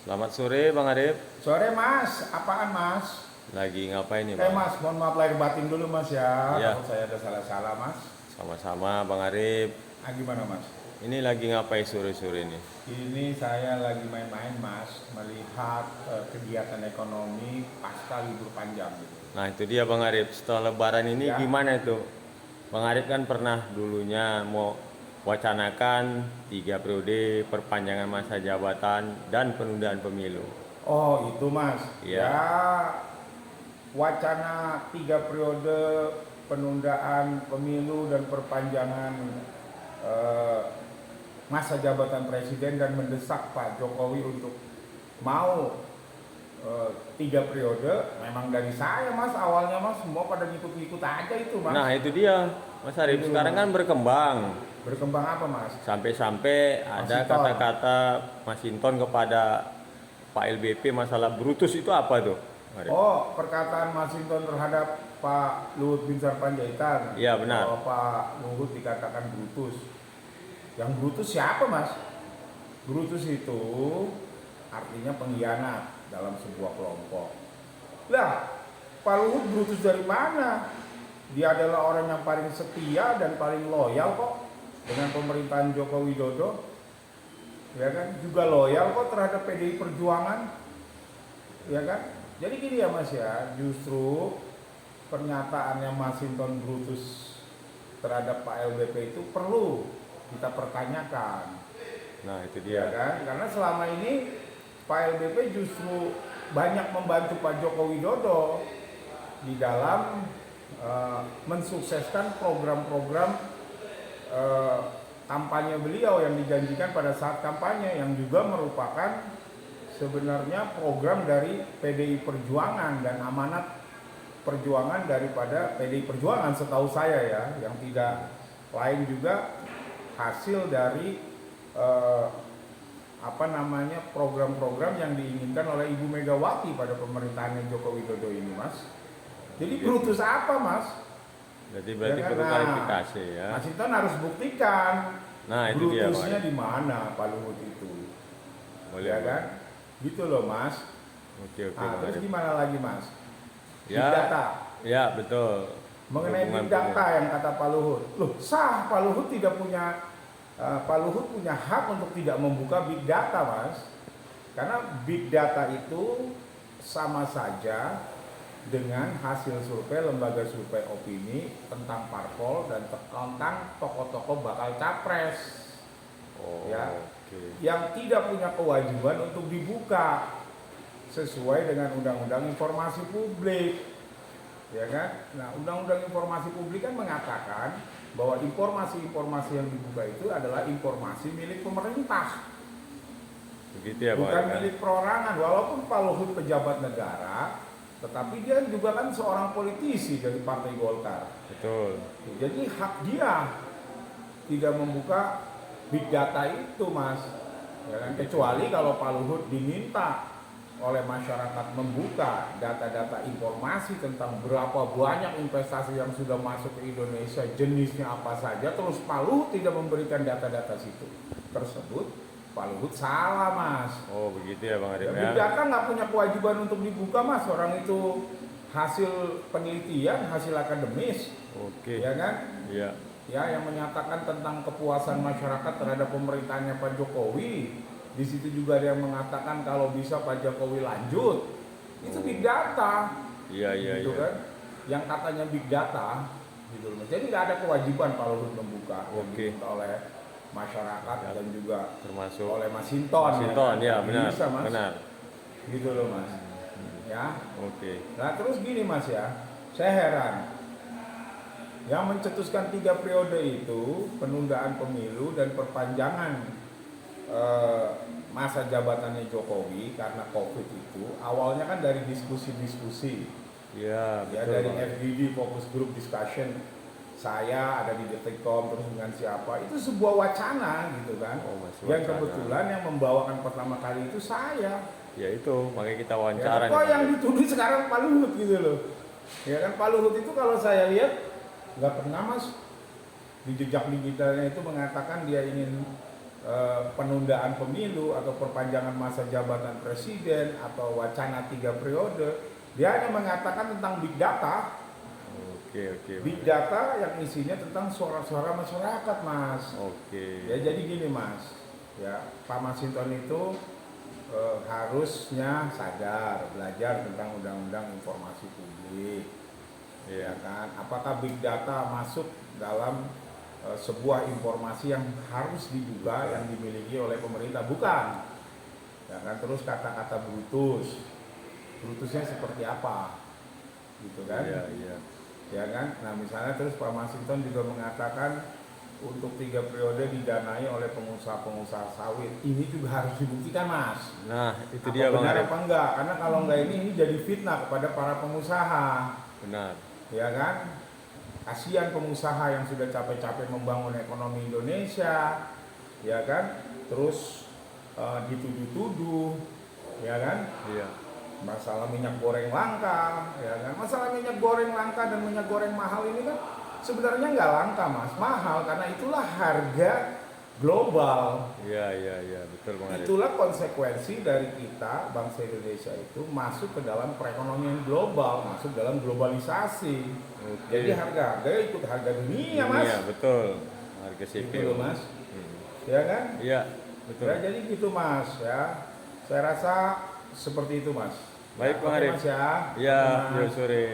Selamat sore Bang Arif. Sore Mas, apaan Mas? Lagi ngapain nih Bang? Mas, mohon maaf lahir batin dulu Mas ya. Iya, Takut saya ada salah-salah Mas. sama-sama Bang Arif. Gimana Mas? Ini lagi ngapain sore-sore nih? Ini saya lagi main-main Mas, melihat kegiatan ekonomi pasca libur panjang gitu. Nah itu dia Bang Arif. Setelah Lebaran ini Ya. gimana itu? Bang Arif kan pernah dulunya mau wacanakan 3 periode perpanjangan masa jabatan dan penundaan pemilu. Oh itu Mas. Iya. Ya, wacana 3 periode penundaan pemilu dan perpanjangan eh, masa jabatan presiden dan mendesak Pak Jokowi untuk mau 3 periode. Memang dari saya Mas, awalnya Mas semua pada ngikut-ngikut aja itu Mas. Nah itu dia Mas Arif. Itu, Sekarang Mas. kan berkembang. Berkembang apa Mas? Sampai-sampai ada Masinton. kata-kata Masinton kepada Pak LBP masalah Brutus itu apa tuh? Arif? Oh, perkataan Masinton terhadap Pak Luhut Binsar Panjaitan. Iya, benar. Bahwa Pak Luhut dikatakan Brutus. Yang Brutus siapa Mas? Brutus itu artinya pengkhianat dalam sebuah kelompok. Lah, Pak Luhut Brutus dari mana? Dia adalah orang yang paling setia dan paling loyal kok dengan pemerintahan Joko Widodo. Ya kan? Juga loyal kok terhadap PDI Perjuangan. Ya kan? Jadi gini ya Mas ya, justru pernyataannya Masinton Brutus terhadap Pak LBP itu perlu kita pertanyakan. Nah itu Ya dia. kan? Karena selama ini Pak LBP justru banyak membantu Pak Joko Widodo di dalam mensukseskan program-program kampanye beliau yang dijanjikan pada saat kampanye, yang juga merupakan sebenarnya program dari PDI Perjuangan dan amanat perjuangan daripada PDI Perjuangan setahu saya ya, yang tidak lain juga hasil dari program-program yang diinginkan oleh Ibu Megawati pada pemerintahan Joko Widodo ini Mas. Jadi Brutus apa Mas? Berarti Ya kan? perlu klarifikasi ya. Mas Hinton harus buktikan Nah itu dia Brutusnya Pak. di mana Pak Luhut itu. Boleh Ya Pak. kan? Gitu loh Mas. Oke Nah, Bang terus Arif. gimana lagi Mas? Big Ya, data. ya betul. Mengenai big data yang kata Pak Luhut. Loh, sah Pak Luhut tidak punya Pak Luhut punya hak untuk tidak membuka big data Mas. Karena big data itu sama saja dengan hasil survei lembaga survei opini tentang parpol dan tentang tokoh-tokoh bakal capres. Oh, Ya. oke. Yang tidak punya kewajiban untuk dibuka sesuai dengan Undang-Undang Informasi Publik. Ya kan? Nah, Undang-Undang Informasi Publik kan mengatakan bahwa informasi-informasi yang dibuka itu adalah informasi milik pemerintah, Begitu ya Pak bukan Arif. milik perorangan. Walaupun Pak Luhut pejabat negara, tetapi dia juga kan seorang politisi dari Partai Golkar. Betul. Jadi hak dia tidak membuka big data itu Mas. Ya kan? Kecuali kalau Pak Luhut diminta oleh masyarakat membuka data-data informasi tentang berapa banyak investasi yang sudah masuk ke Indonesia, jenisnya apa saja, terus Pak Luhut tidak memberikan data-data situ tersebut, Pak Luhut salah Mas. Oh begitu ya Bang Arif Big ya. data nggak punya kewajiban untuk dibuka Mas, orang itu hasil penelitian, hasil akademis, Oke. ya kan? Iya. Ya, yang menyatakan tentang kepuasan masyarakat terhadap pemerintahannya Pak Jokowi. Di situ juga ada yang mengatakan kalau bisa Pak Jokowi lanjut. Itu big data. Iya Gitu iya. kan? Yang katanya big data gitu loh. Jadi nggak ada kewajiban Pak Luhut membuka yang Oke. diminta oleh masyarakat dan juga Termasuk oleh Masinton. Masinton ya Nggak benar. bisa, Mas. Benar. Gitu loh Mas. Ya. Oke. Nah terus gini Mas ya, saya heran. Yang mencetuskan 3 periode itu penundaan pemilu dan perpanjangan masa jabatannya Jokowi karena COVID itu awalnya kan dari diskusi-diskusi Iya ya, betul. dari Bang Arif. FGD Focus Group Discussion, saya ada di Detikcom terus dengan siapa, itu sebuah wacana gitu kan. Oh, masih Yang wacana. kebetulan yang membawakan pertama kali itu saya. Ya itu makanya kita Ya, wawancara kok nih, yang Bang Arif. dituduh sekarang Pak Luhut gitu loh. Ya kan, Pak Luhut itu kalau saya lihat nggak pernah Mas di jejak digitalnya itu mengatakan dia ingin penundaan pemilu atau perpanjangan masa jabatan presiden atau wacana 3 periode. Dia hanya mengatakan tentang big data. Oke. Big data yang isinya tentang suara-suara masyarakat, Mas. Oke. Ya jadi gini, Mas. Ya, Pak Masinton itu harusnya sadar, belajar tentang undang-undang informasi publik. Ya kan? Apakah big data masuk dalam sebuah informasi yang harus dibuka yang dimiliki oleh pemerintah? Bukan. Ya kan? Terus kata-kata brutusnya seperti apa, gitu kan? Iya. Ya kan? Nah misalnya terus Pak Masinton juga mengatakan untuk 3 periode didanai oleh pengusaha-pengusaha sawit. Ini juga harus dibuktikan, Mas. Nah, itu Apa dia Bang benar Arif. apa enggak? Karena kalau enggak ini jadi fitnah kepada para pengusaha. Benar. Ya kan? Kasihan pengusaha yang sudah capek-capek membangun ekonomi Indonesia, ya kan? Terus dituduh-tuduh, ya kan? Iya. Masalah minyak goreng langka, ya kan? Masalah minyak goreng langka dan minyak goreng mahal ini kan sebenarnya nggak langka, Mas, mahal karena itulah harga global. Iya, betul Bang Arif. Itulah konsekuensi dari kita bangsa Indonesia itu masuk ke dalam perekonomian global, masuk dalam globalisasi. Oke. Jadi harga-harga ikut harga dunia, Mas. Iya, betul. Harga Gitu sipil. loh, Mas. Hmm. Ya kan? Iya, betul. Ya jadi gitu, Mas, ya. Saya rasa seperti itu, Mas. Baik, Ya, Bang oke, Arif. Mas, ya. Iya, Oke, Mas. sore.